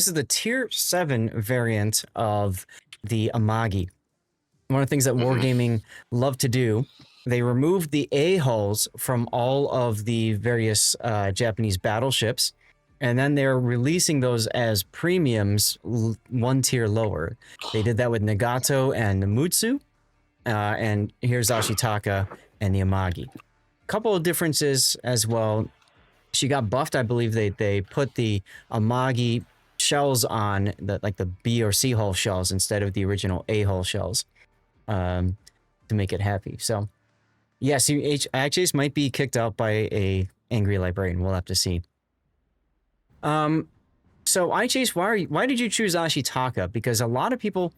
this is the tier 7 variant of the Amagi. One of the things that Wargaming love to do, they removed the A hulls from all of the various Japanese battleships, and then they're releasing those as premiums one tier lower. They did that with Nagato and Mutsu, and here's Ashitaka and the Amagi. Couple of differences as well. She got buffed, I believe they put the Amagi shells on, like the B or C hull shells instead of the original A hull shells, to make it happy. So, yes, iChase might be kicked out by a angry librarian. We'll have to see. So iChase, why did you choose Ashitaka? Because a lot of people,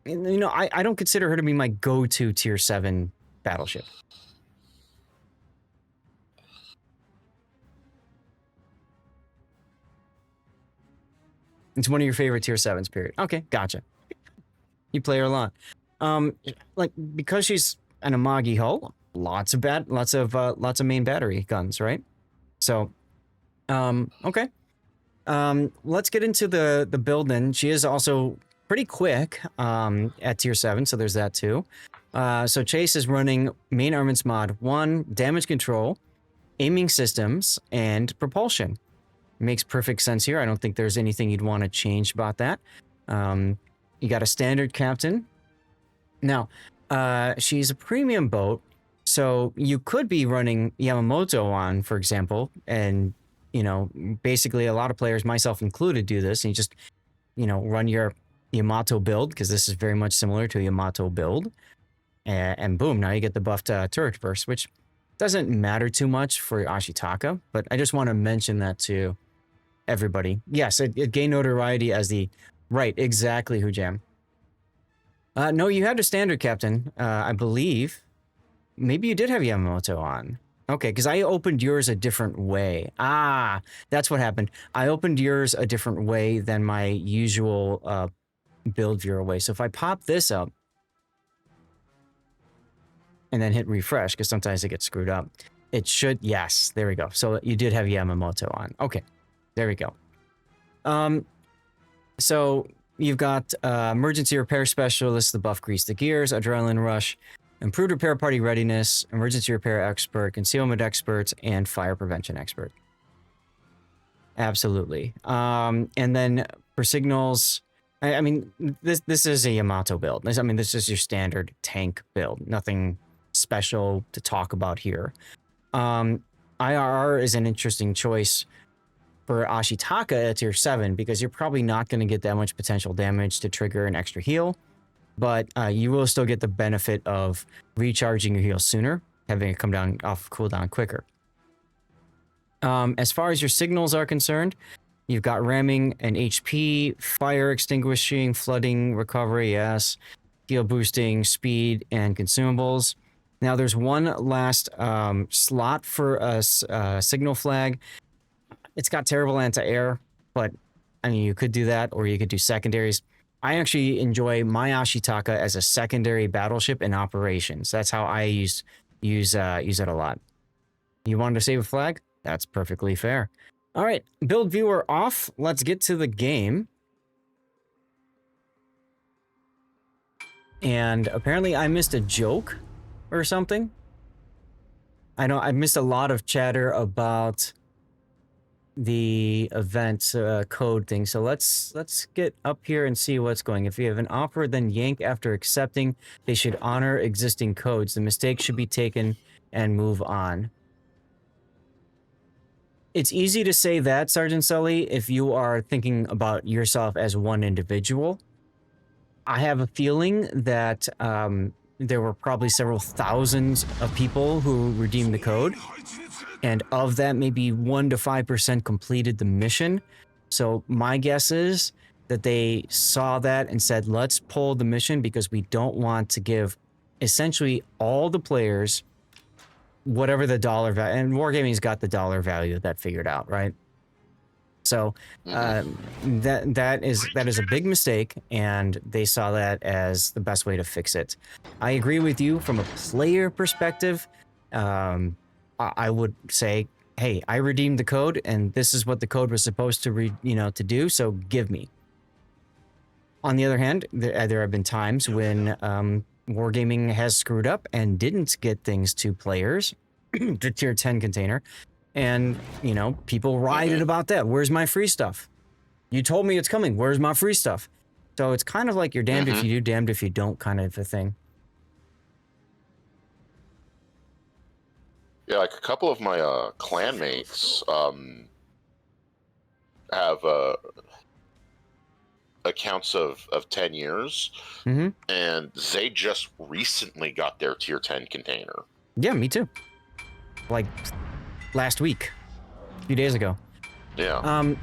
you know, I don't consider her to be my go-to tier 7 battleship. It's one of your favorite tier 7s, period. Okay, gotcha. You play her a lot. Like, because she's an Amagi hull, lots of main battery guns, right? So, okay. Let's get into the build then. She is also pretty quick at tier 7, so there's that too. So Chase is running main armaments mod 1, damage control, aiming systems, and propulsion. Makes perfect sense here. I don't think there's anything you'd want to change about that. You got a standard captain. Now, she's a premium boat, so you could be running Yamamoto on, for example, and, you know, basically a lot of players, myself included, do this, and you just, you know, run your Yamato build, because this is very much similar to a Yamato build, and boom, now you get the buffed turret burst, which doesn't matter too much for Ashitaka, but I just want to mention that to everybody. Yes, it gained notoriety as the... Right, exactly, Hujam. No, you had a standard captain, I believe. Maybe you did have Yamamoto on. Okay, because I opened yours a different way. Ah, that's what happened. I opened yours a different way than my usual build viewer way. So if I pop this up and then hit refresh, because sometimes it gets screwed up, it should... Yes, there we go. So you did have Yamamoto on. Okay, there we go. So you've got emergency repair specialist, the buff grease the gears, adrenaline rush, improved repair party readiness, emergency repair expert, concealment expert, and fire prevention expert. Absolutely. And then for signals, I mean, this is a Yamato build. I mean, this is your standard tank build. Nothing special to talk about here. IRR is an interesting choice for Ashitaka at tier 7, because you're probably not going to get that much potential damage to trigger an extra heal, but you will still get the benefit of recharging your heal sooner, having it come down off cooldown quicker. As far as your signals are concerned, you've got ramming and HP, fire extinguishing, flooding, recovery, yes, heal boosting, speed, and consumables. Now there's one last slot for a signal flag. It's got terrible anti-air, but I mean, you could do that, or you could do secondaries. I actually enjoy my Ashitaka as a secondary battleship in operations. That's how I use it a lot. You wanted to save a flag? That's perfectly fair. All right, build viewer off. Let's get to the game. And apparently I missed a joke or something. I know I missed a lot of chatter about the event code thing. So let's get up here and see what's going. If you have an offer, then yank after accepting. They should honor existing codes. The mistake should be taken and move on. It's easy to say that, Sergeant Sully, if you are thinking about yourself as one individual. I have a feeling that there were probably several thousands of people who redeemed the code. And of that, maybe 1 to 5% completed the mission. So my guess is that they saw that and said, let's pull the mission because we don't want to give essentially all the players whatever the dollar value. And Wargaming's got the dollar value that figured out, right? So that is a big mistake, and they saw that as the best way to fix it. I agree with you from a player perspective. I would say hey, I redeemed the code, and this is what the code was supposed to to do. So give me. On the other hand, there have been times when Wargaming has screwed up and didn't get things to players, the tier 10 container, and people rioted about that. Where's my free stuff? You told me it's coming. Where's my free stuff? So it's kind of like you're damned if you do, damned if you don't kind of a thing. Yeah, like a couple of my clanmates have accounts of 10 years, and they just recently got their tier 10 container. Yeah, me too. Like last week, a few days ago. Yeah.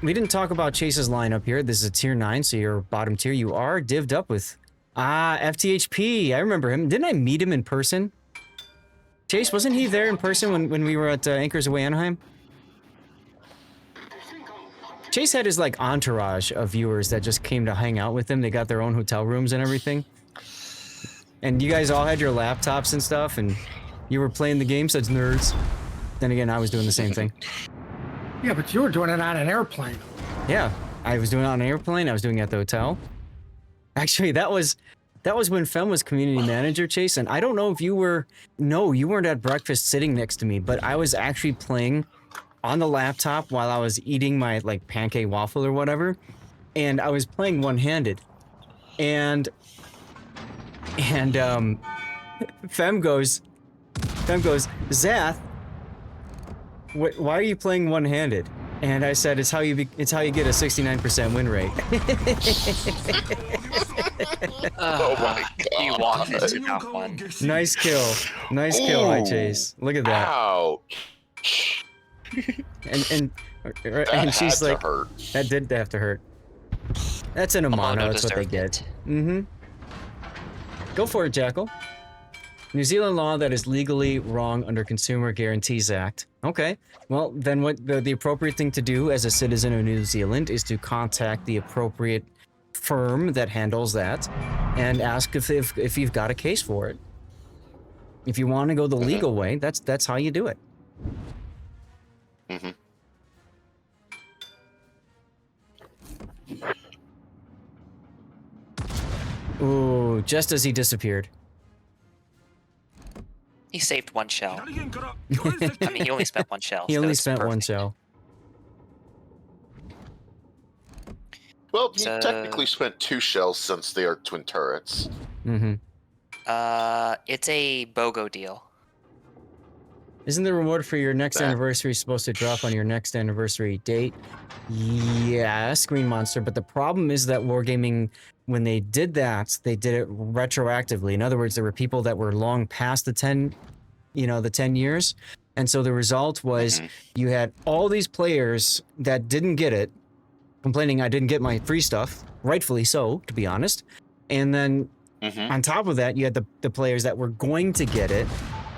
We didn't talk about Chase's lineup here. This is a tier 9, so you're bottom tier. You are divvied up with FTHP. I remember him. Didn't I meet him in person? Chase, wasn't he there in person when we were at Anchors Away Anaheim? Chase had his like entourage of viewers that just came to hang out with him. They got their own hotel rooms and everything. And you guys all had your laptops and stuff, and you were playing the game, such nerds. Then again, I was doing the same thing. Yeah, but you were doing it on an airplane. Yeah, I was doing it on an airplane. I was doing it at the hotel. Actually, that was when Fem was community manager, Chase, and I don't know if you were... No, you weren't at breakfast sitting next to me, but I was actually playing on the laptop while I was eating my, like, pancake waffle or whatever, and I was playing one-handed. And Fem goes, Zath, why are you playing one-handed? And I said, it's how you get a 69% win rate. Oh my god. You walked into that one. Nice kill. Nice kill, iChase. Look at that. Ouch. And she's like, hurt. that did have to hurt. That's an Amano, that's what they get. Go for it, Jackal. New Zealand law that is legally wrong under Consumer Guarantees Act. Okay, well, then what the appropriate thing to do as a citizen of New Zealand is to contact the appropriate firm that handles that and ask if you've got a case for it. If you want to go the legal way, that's how you do it. Ooh, just as he disappeared. He saved one shell. I mean, he only spent one shell. He so only it's spent one perfect. shell. Well, he technically spent 2 shells since they are twin turrets. It's a BOGO deal. Isn't the reward for your next anniversary supposed to drop on your next anniversary date? Yeah, Screen Monster, but the problem is that Wargaming, when they did that, they did it retroactively. In other words, there were people that were long past the 10 years. And so the result was you had all these players that didn't get it, complaining I didn't get my free stuff, rightfully so, to be honest. And then on top of that, you had the players that were going to get it,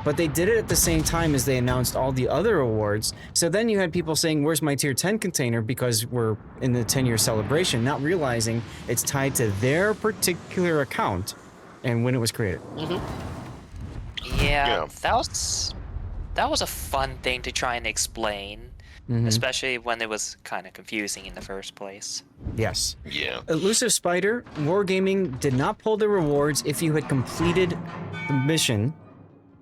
but they did it at the same time as they announced all the other awards. So then you had people saying, where's my tier 10 container? Because we're in the 10-year celebration, not realizing it's tied to their particular account and when it was created. Yeah, that was a fun thing to try and explain, especially when it was kind of confusing in the first place. Yes. Yeah. Elusive Spider, Wargaming did not pull the rewards if you had completed the mission.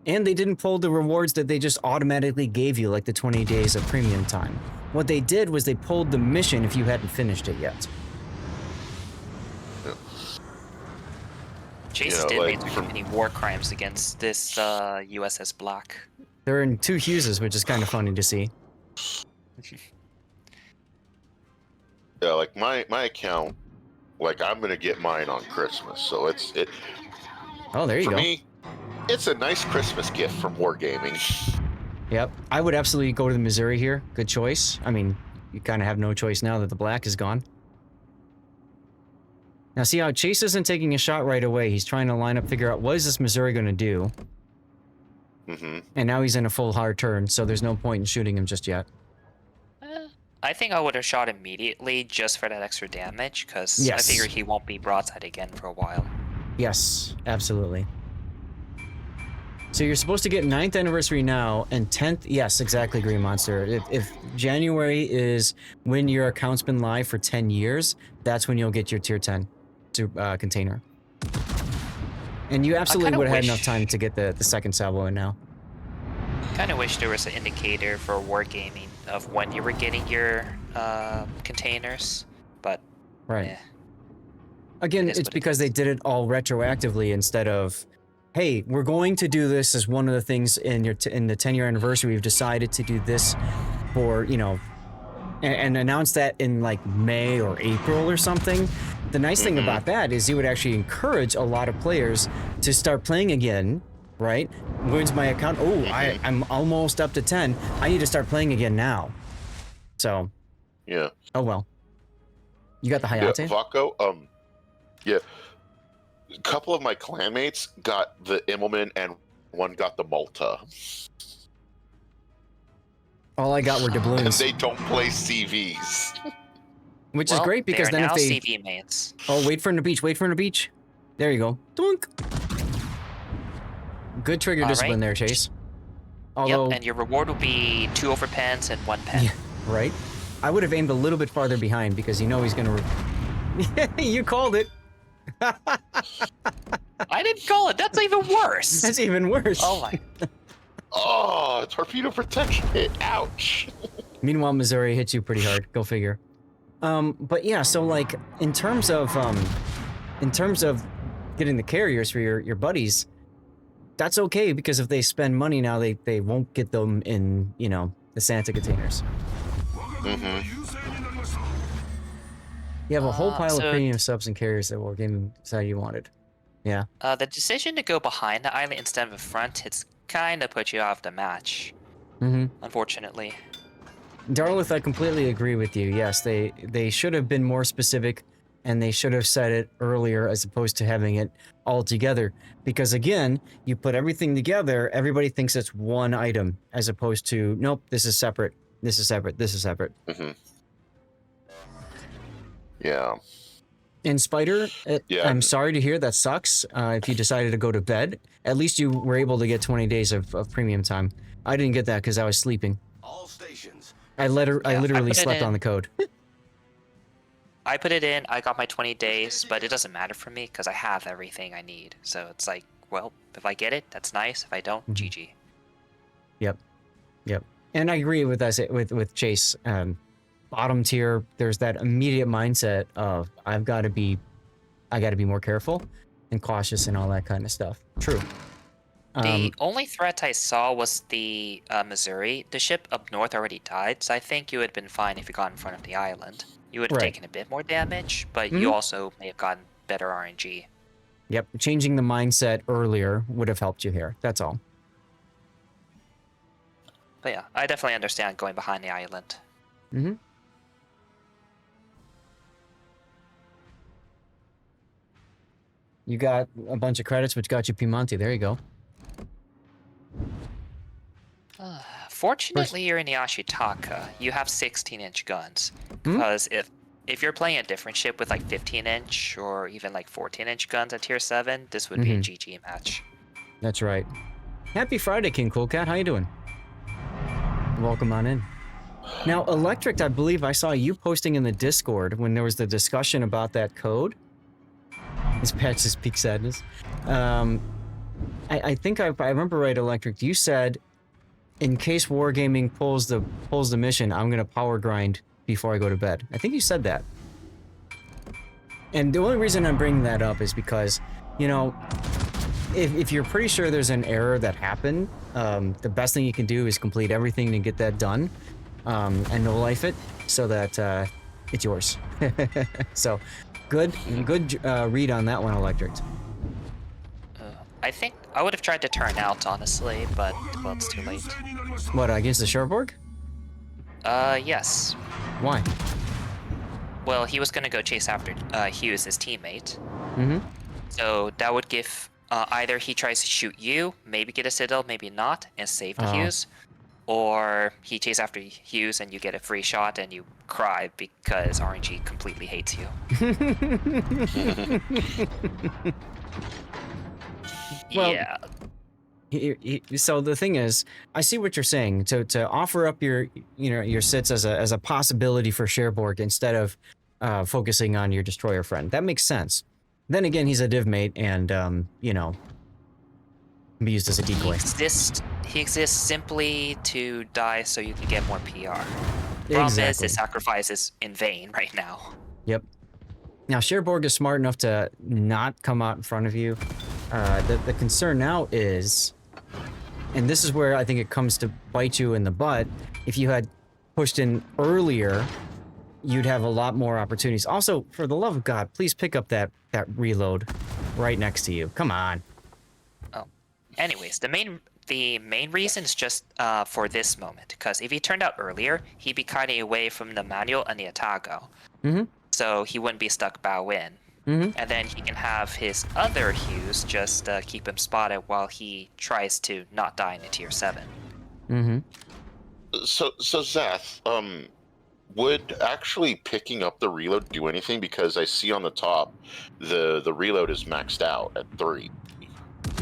And they didn't pull the rewards that they just automatically gave you, like the 20 days of premium time. What they did was they pulled the mission if you hadn't finished it yet. Jesus did make too many war crimes against this USS Black. They're in 2 Hugheses, which is kind of funny to see. Yeah, like my account, like I'm gonna get mine on Christmas, so it. Oh, there you go. For me, it's a nice Christmas gift from Wargaming. Yep, I would absolutely go to the Missouri here. Good choice. I mean, you kind of have no choice now that the Black is gone. Now see how Chase isn't taking a shot right away. He's trying to line up, figure out what is this Missouri going to do. And now he's in a full hard turn, so there's no point in shooting him just yet. I think I would have shot immediately just for that extra damage, because I figure he won't be broadside again for a while. Yes, absolutely. So you're supposed to get 9th anniversary now, and 10th, yes, exactly, Green Monster. If January is when your account's been live for 10 years, that's when you'll get your tier 10 container. And you absolutely would have had enough time to get the second salvo in now. Kind of wish there was an indicator for wargaming of when you were getting your containers, but right. Again, it's because they did it all retroactively instead of, hey, we're going to do this as one of the things in the 10-year anniversary. We've decided to do this for, you know, and announce that in like May or April or something. The nice thing about that is you would actually encourage a lot of players to start playing again, right? When's my account? Oh, I'm almost up to 10. I need to start playing again now. So, yeah. Oh well. You got the Hayate? Yeah, Vaco, yeah. A couple of my clanmates got the Immelman and one got the Malta. All I got were doubloons. And they don't play CVs. Which is great because then if they... CV mates. Oh, wait for him to beach, wait for him to beach. There you go. Doink. Good trigger discipline there, Chase. Although... Yep, and your reward will be 2 overpens and 1 pen. Yeah, right? I would have aimed a little bit farther behind because you know he's gonna... You called it. I didn't call it. That's even worse. That's even worse. Oh my. Oh, torpedo protection hit. Ouch. Meanwhile, Missouri hits you pretty hard. Go figure. But yeah, so like in terms of getting the carriers for your buddies, that's okay because if they spend money now, they won't get them in, you know, the Santa containers. You have a whole pile of premium subs and carriers that Wargaming decided you wanted. Yeah. The decision to go behind the island instead of in front, it's kind of put you off the match. Unfortunately. Darlith, I completely agree with you. Yes, they should have been more specific, and they should have said it earlier as opposed to having it all together. Because again, you put everything together, everybody thinks it's one item, as opposed to, nope, this is separate, this is separate, this is separate. Yeah. And Spider, I'm sorry to hear that sucks. If you decided to go to bed, at least you were able to get 20 days of premium time. I didn't get that because I was sleeping. All stations. I literally slept on the code. I put it in, I got my 20 days, but it doesn't matter for me because I have everything I need. So it's like, well, if I get it, that's nice. If I don't, GG. Yep. And I agree with us with Chase. Bottom tier, there's that immediate mindset of I got to be more careful and cautious and all that kind of stuff. True. The only threat I saw was the Missouri. The ship up north already died, so I think you would have been fine if you got in front of the island. You would have taken a bit more damage, but you also may have gotten better RNG. Yep, changing the mindset earlier would have helped you here. That's all. But yeah, I definitely understand going behind the island. You got a bunch of credits, which got you Piemonte. There you go. Fortunately, you're in the Ashitaka. You have 16-inch guns. Because if you're playing a different ship with like 15-inch or even like 14-inch guns at tier 7, this would be a GG match. That's right. Happy Friday, King Cool Cat. How you doing? Welcome on in. Now, Electric, I believe I saw you posting in the Discord when there was the discussion about that code. This patch is peak sadness. I think I remember right, Electric. You said, in case Wargaming pulls the mission, I'm gonna power grind before I go to bed. I think you said that. And the only reason I'm bringing that up is because, you know, if you're pretty sure there's an error that happened, the best thing you can do is complete everything to get that done, and no life it, so that it's yours. So. Good read on that one, Electric. I think I would have tried to turn out, honestly, but, well, it's too late. What, against the Cherbourg? Yes. Why? Well, he was gonna go chase after Hughes, his teammate. So that would give, either he tries to shoot you, maybe get a Citadel, maybe not, and save the Hughes, or he chases after Hughes and you get a free shot and you cry because RNG completely hates you. Well, yeah. So the thing is, I see what you're saying. To offer up your your sits as a possibility for Cherbourg instead of focusing on your destroyer friend. That makes sense. Then again, he's a div mate, and can be used as a decoy. He exists simply to die so you can get more PR. Problem is, his sacrifice is in vain right now. Yep. Now, Cherbourg is smart enough to not come out in front of you. The concern now is, and this is where I think it comes to bite you in the butt, if you had pushed in earlier, you'd have a lot more opportunities. Also, for the love of God, please pick up that reload right next to you. Come on. Oh. Anyways, the main reason is just for this moment, because if he turned out earlier, he'd be cutting away from the manual and the Atago. Mm-hmm. So he wouldn't be stuck bow in. Mm-hmm. And then he can have his other Hughes just keep him spotted while he tries to not die in a tier 7. Mm-hmm. So Zath, would actually picking up the reload do anything? Because I see on the top, the reload is maxed out at 3.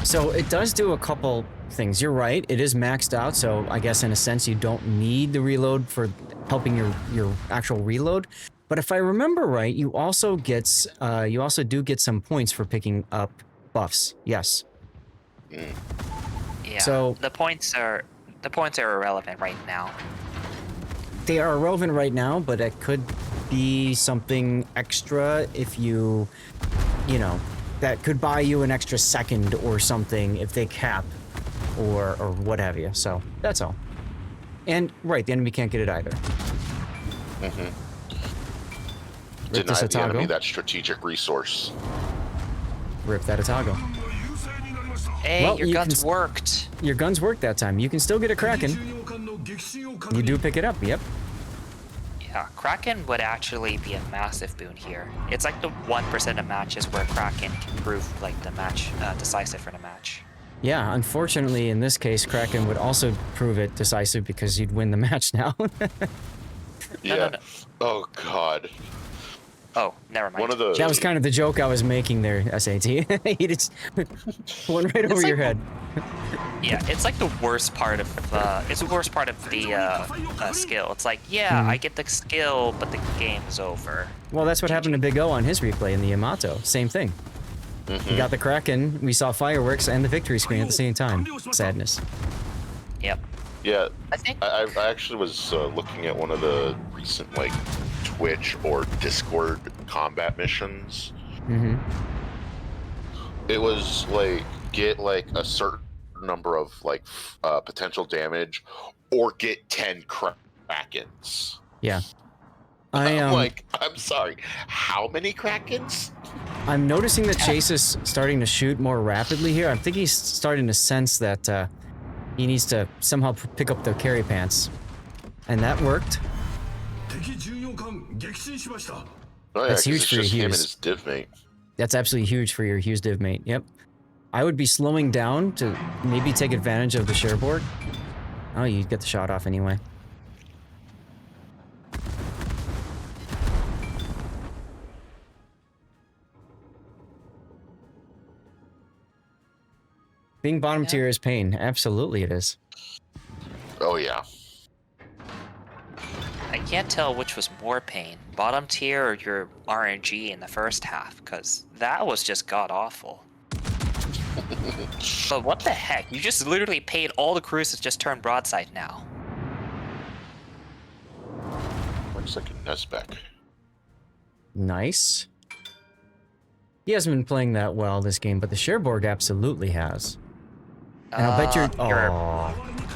So it does do a couple things. You're right, it is maxed out, so I guess in a sense you don't need the reload for helping your actual reload. But if I remember right, you also do get some points for picking up buffs. Yes. Mm. Yeah. So the points are irrelevant right now. they are irrelevant right now, but it could be something extra if you that could buy you an extra second or something if they cap or what have you. So that's all. And right, the enemy can't get it either. Mm-hmm. Rip this Deny the enemy Atago. that strategic resource. Rip that Atago. Hey, Well, your you guns can worked. Your guns worked that time. You can still get a Kraken. You do pick it up, yep. Yeah, Kraken would actually be a massive boon here. It's like the 1% of matches where Kraken can prove like the match decisive for the match. Yeah, unfortunately in this case, Kraken would also prove it decisive because you'd win the match now. Yeah. No. Oh God. Oh, never mind. One of the. That was kind of the joke I was making there, SAT. He just went right over your head. Yeah, it's like the worst part of the skill. It's like, yeah, I get the skill, but the game's over. Well, that's what happened to Big O on his replay in the Yamato. Same thing. Mm-hmm. We got the Kraken, we saw fireworks and the victory screen at the same time. Sadness. Yep. Yeah, I think. I actually was looking at one of the recent like Twitch or Discord combat missions. Mm-hmm. It was like get like a certain number of like potential damage, or get 10 Krakens. Yeah. I'm like, I'm sorry, how many Krakens? I'm noticing that Chase is starting to shoot more rapidly here. I think he's starting to sense that he needs to somehow pick up the carry pants. And that worked. Oh, yeah, That's 'cause huge it's for your just him and Hughes. his div mate. That's absolutely huge for your Hughes div mate. Yep. I would be slowing down to maybe take advantage of the Cherbourg. Oh, you get the shot off anyway. Being bottom tier is pain. Absolutely it is. Oh yeah. I can't tell which was more pain, bottom tier or your RNG in the first half, because that was just god awful. But what the heck? You just literally paid all the cruises just turned broadside now. Looks like a Nesbeck. Nice. He hasn't been playing that well this game, but the Cherbourg absolutely has. And I'll bet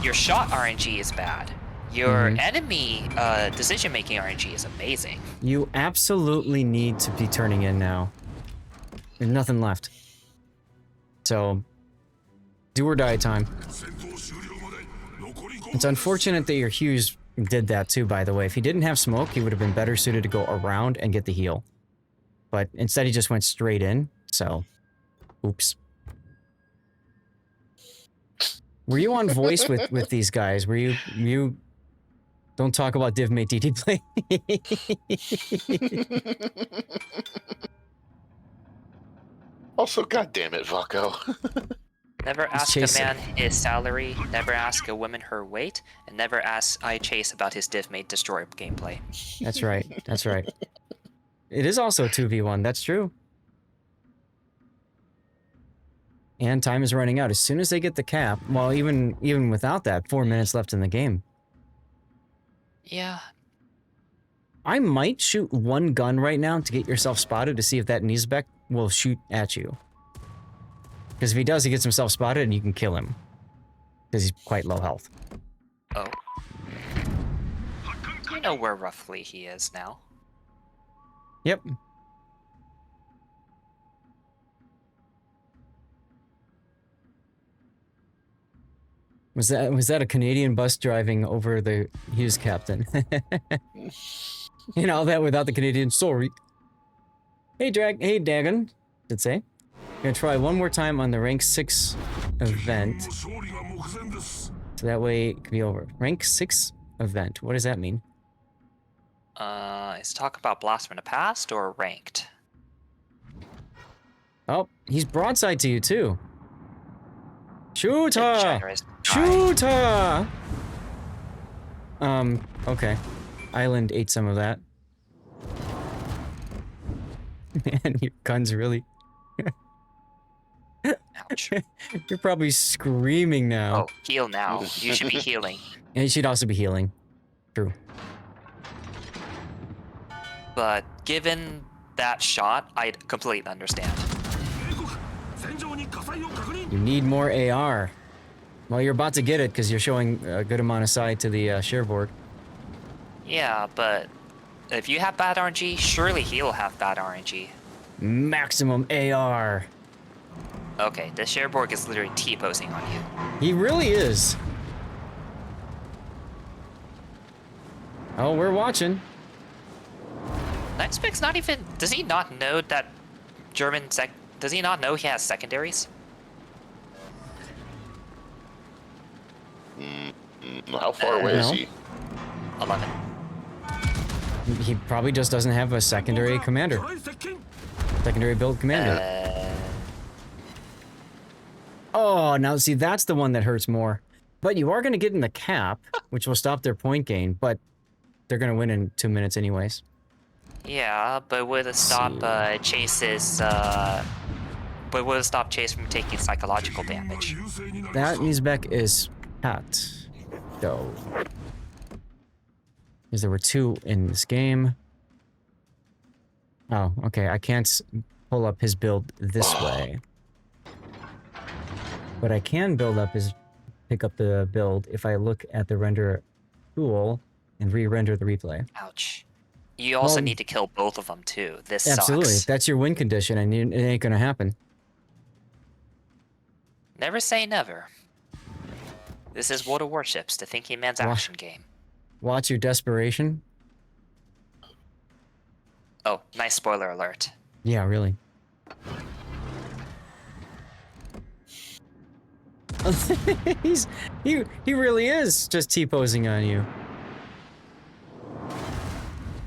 Your shot RNG is bad. Your enemy decision-making RNG is amazing. You absolutely need to be turning in now. There's nothing left. So, do or die time. It's unfortunate that your Hughes did that too, by the way. If he didn't have smoke, he would have been better suited to go around and get the heal. But instead he just went straight in, so... Oops. Were you on voice with these guys? Were you... Don't talk about DivMate DD play. Also, god damn it, Vaco. Never He's ask chasing. a man his salary, never ask a woman her weight, and never ask iChase about his div-mate destroyer gameplay. That's right. That's right. It is also 2v1. That's true. And time is running out. As soon as they get the cap, well, even without that, 4 minutes left in the game. Yeah. I might shoot one gun right now to get yourself spotted to see if that Niesbeck will shoot at you. Because if he does, he gets himself spotted and you can kill him. Because he's quite low health. Oh. You know where roughly he is now. Yep. Was that a Canadian bus driving over the Hughes captain? You know, that without the Canadian, sorry. Hey Dagon, did say. Gonna try one more time on the rank 6 event. So that way it can be over. Rank 6 event, what does that mean? Is talk about Blast from the Past or ranked? Oh, he's broadside to you too. Shooter! Generous guy. Shooter! Okay. Island ate some of that. Man, your gun's really... Ouch. You're probably screaming now. Oh, heal now. You should be healing. And you should also be healing. True. But given that shot, I'd completely understand. You need more AR. Well, you're about to get it because you're showing a good amount of side to the shareboard. Yeah, but if you have bad RNG, surely he'll have bad RNG. Maximum AR. Okay, the Cherbourg is literally T-posing on you. He really is. Oh, we're watching. Nightspec's not even... Does he not know that Does he not know he has secondaries? How far away is no. he? 11. He probably just doesn't have a secondary commander. Secondary build commander. Oh, now see, that's the one that hurts more. But you are going to get in the cap, which will stop their point gain, but they're going to win in 2 minutes anyways. Yeah, but would it stop Chase's... But would it stop Chase from taking psychological damage? That Niesbeck is pat, though. Because there were 2 in this game. Oh, okay, I can't pull up his build this way. But I can pick up the build if I look at the render tool and re-render the replay. Ouch. You also Well, need to kill both of them too. This Absolutely, sucks. that's your win condition, and it ain't gonna happen. Never say never. This is World of Warships, the thinking man's action game. Watch your desperation. Oh, nice spoiler alert. Yeah, really. he really is just T-posing on you.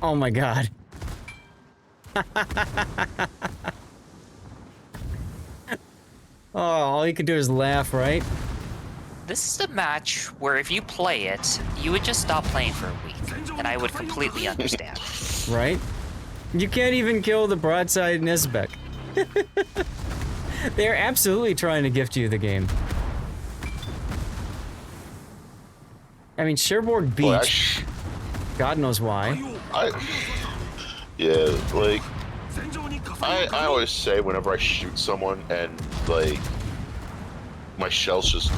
Oh my god. Oh, all you can do is laugh, right? This is the match where if you play it, you would just stop playing for a week, and I would completely understand. Right? You can't even kill the broadside Nisbeck. They're absolutely trying to gift you the game. I mean, Cherbourg Beach, God knows why. Yeah, like, I always say whenever I shoot someone and, like, my shells just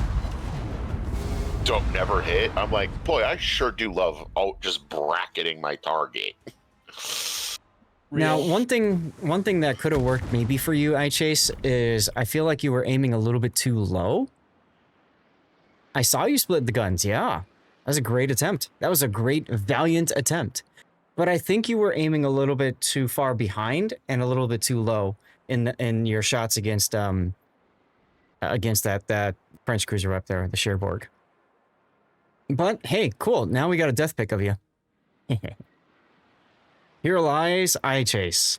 don't never hit, I'm like, boy, I sure do love just bracketing my target. Now, one thing that could have worked maybe for you, iChase, is I feel like you were aiming a little bit too low. I saw you split the guns, yeah. That was a great attempt. That was a great, valiant attempt. But I think you were aiming a little bit too far behind and a little bit too low in your shots against that French cruiser up there, the Cherbourg. But hey, cool. Now we got a death pick of you. Here lies iChase.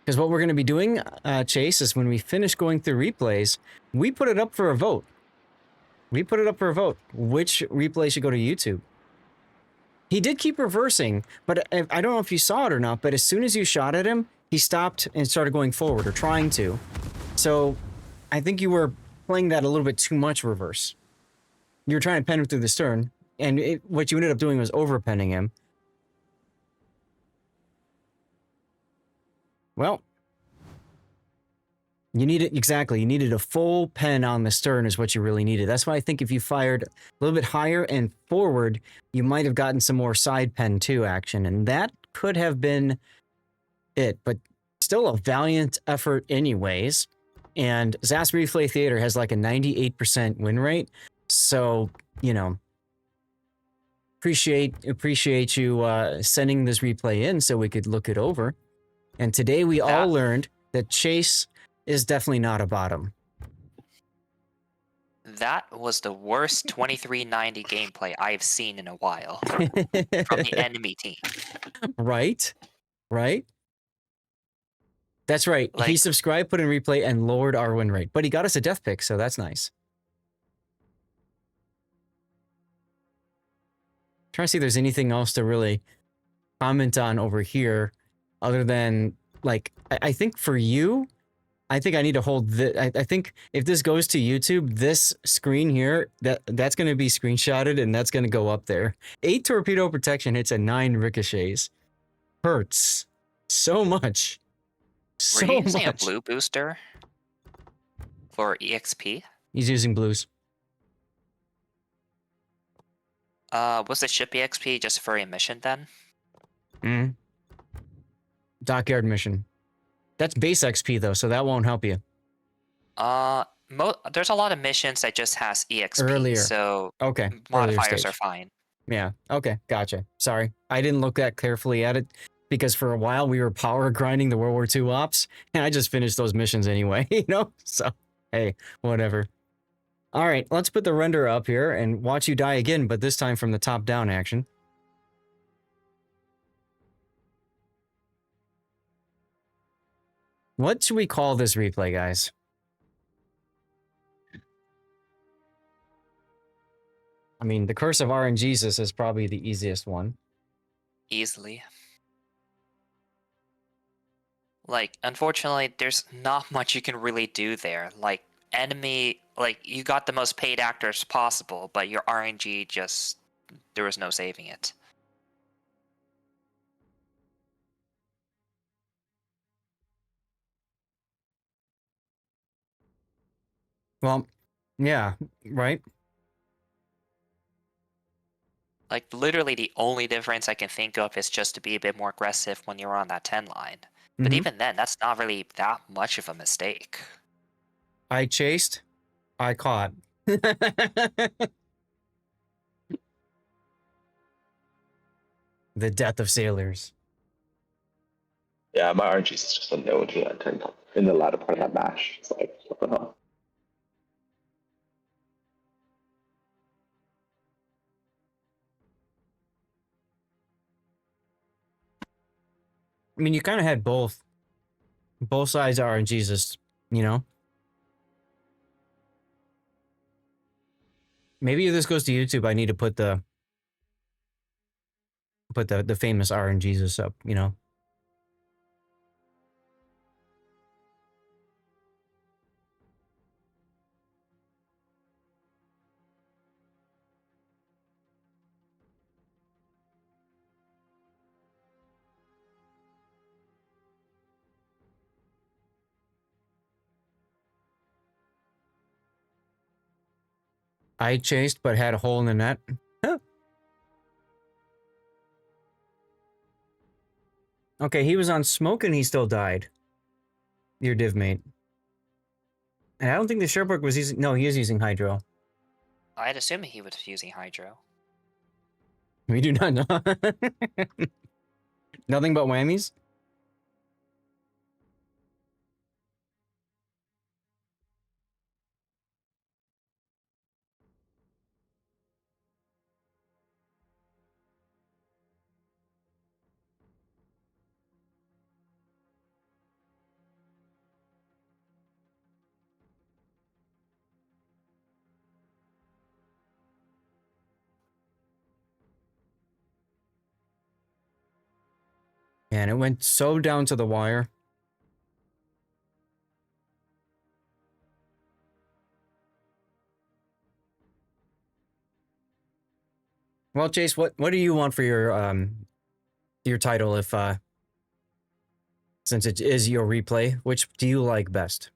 Because what we're going to be doing, Chase, is when we finish going through replays, we put it up for a vote. We put it up for a vote. Which replay should go to YouTube? He did keep reversing, but I don't know if you saw it or not, but as soon as you shot at him, he stopped and started going forward, or trying to. So I think you were playing that a little bit too much reverse. You were trying to pen him through the stern, and what you ended up doing was over-penning him. Well, you needed, exactly, you needed a full pen on the stern is what you really needed. That's why I think if you fired a little bit higher and forward, you might have gotten some more side pen 2 action, and that could have been it, but still a valiant effort anyways. And Zas Replay Theater has like a 98% win rate, so, you know, appreciate you sending this replay in so we could look it over. And today we all learned that Chase is definitely not a bottom. That was the worst 2390 gameplay I've seen in a while from the enemy team. Right? Right? That's right. Like, he subscribed, put in replay, and lowered our win rate. But he got us a death pick, so that's nice. Trying to see if there's anything else to really comment on over here, other than, like, I think for you, I think I need to hold the. I think if this goes to YouTube, this screen here, that's going to be screenshotted and that's going to go up there. 8 torpedo protection hits and 9 ricochets. Hurts so much. So were you using much. a blue booster for EXP? He's using blues. Was the ship EXP just for a mission then? Dockyard mission. That's base XP though, so that won't help you. There's a lot of missions that just has EXP, Earlier. so Okay. modifiers are fine. Yeah. Okay. Gotcha. Sorry. I didn't look that carefully at it because for a while we were power grinding the World War II ops and I just finished those missions anyway, you know? So, hey, whatever. All right. Let's put the render up here and watch you die again, but this time from the top down action. What should we call this replay, guys? I mean, the Curse of RNGesus is probably the easiest one. Easily. Like, unfortunately, there's not much you can really do there. Like, enemy, like, you got the most paid actors possible, but your RNG just, there was no saving it. Well, yeah, right? Like, literally the only difference I can think of is just to be a bit more aggressive when you're on that 10 line. But even then, that's not really that much of a mistake. I chased, I caught. The death of sailors. Yeah, my RNGesus is just a no to that 10 in the latter part of that match. It's like, what the hell? I mean, you kind of had both. Both sides are RNGesus, you know? Maybe if this goes to YouTube, I need to put the famous RNGesus up, you know? I chased, but had a hole in the net. Huh. Okay, he was on smoke and he still died. Your div mate. And I don't think the Sherbrooke was using... No, he is using Hydro. I'd assume he was using Hydro. We do not know. Nothing but whammies? And it went so down to the wire. Well, Chase, what do you want for your title if since it is your replay, which do you like best?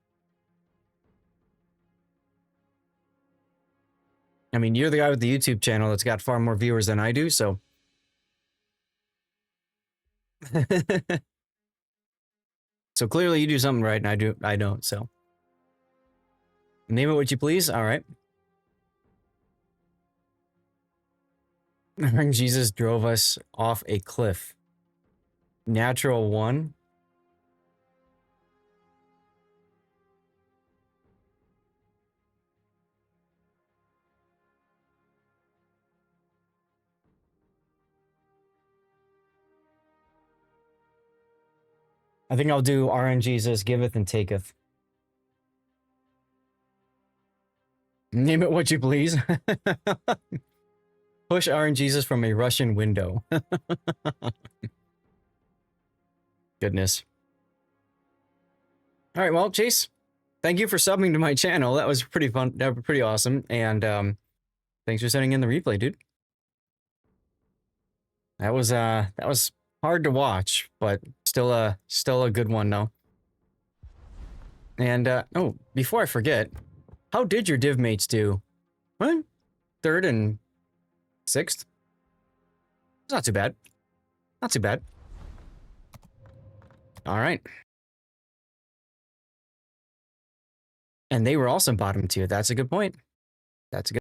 I mean, you're the guy with the YouTube channel that's got far more viewers than I do, so. So clearly you do something right and I don't, so. Name it what you please. All right. Jesus drove us off a cliff. Natural one. I think I'll do RNGesus, Giveth, and Taketh. Name it what you please. Push RNGesus from a Russian window. Goodness. All right, well, Chase, thank you for subbing to my channel. That was pretty fun. That was pretty awesome. And thanks for sending in the replay, dude. That was hard to watch, but still a good one though. And oh, before I forget, how did your div mates do? What? 3rd and 6th? It's not too bad. Not too bad. All right. And they were also bottom tier. That's a good point. That's a good